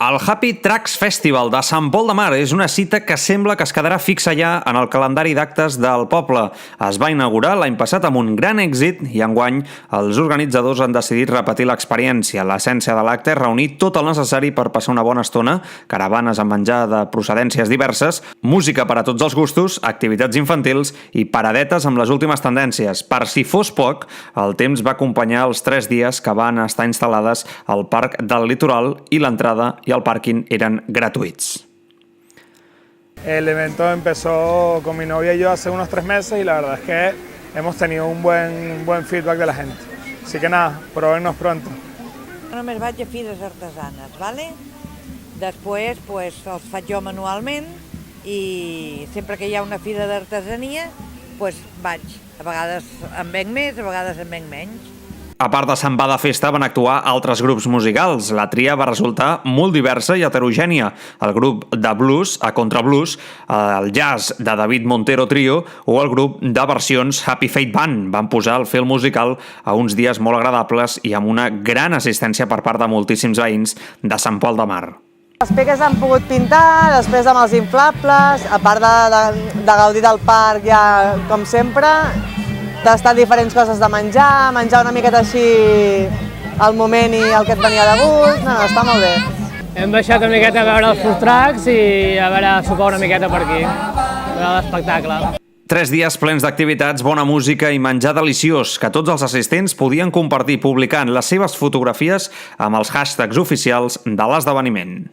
El Happy Tracks Festival de Sant Pol de Mar és una cita que sembla que es quedarà fixa ja en el calendari d'actes del poble. Es va inaugurar l'any passat amb un gran èxit i enguany els organitzadors han decidit repetir l'experiència. L'essència de l'acte és reunir tot el necessari per passar una bona estona, caravanes amb menjar de procedències diverses, música per a tots els gustos, activitats infantils i paradetes amb les últimes tendències. Per si fos poc, el temps va acompanyar els 3 dies que van estar instal·lades al Parc del Litoral i l'entrada i el pàrquing eren gratuïts. El evento empezó con mi novia y yo hace unos 3 meses y la verdad es que hemos tenido un buen feedback de la gente. Así que nada, pruébennos pronto. Només vaig a fires artesanes, ¿vale? Després pues, els faig jo manualment i sempre que hi ha una fira d'artesania pues, vaig. A vegades en venc més, a vegades en venc menys. A part de Sant Va de Festa van actuar altres grups musicals. La tria va resultar molt diversa i heterogènia. El grup de blues, a Contrablues, el jazz de David Montero Trio o el grup de versions Happy Fate Band van posar el fil musical a uns dies molt agradables i amb una gran assistència per part de moltíssims veïns de Sant Pol de Mar. Les pegues han pogut pintar, després amb els inflables, a part de gaudir del parc ja com sempre, tastar diferents coses de menjar una miqueta així al moment i el que et venia de gust, no, està molt bé. Hem baixat una miqueta a veure els food trucks i a veure sopar una miqueta per aquí, a veure l'espectacle. 3 dies plens d'activitats, bona música i menjar deliciós que tots els assistents podien compartir publicant les seves fotografies amb els hashtags oficials de l'esdeveniment.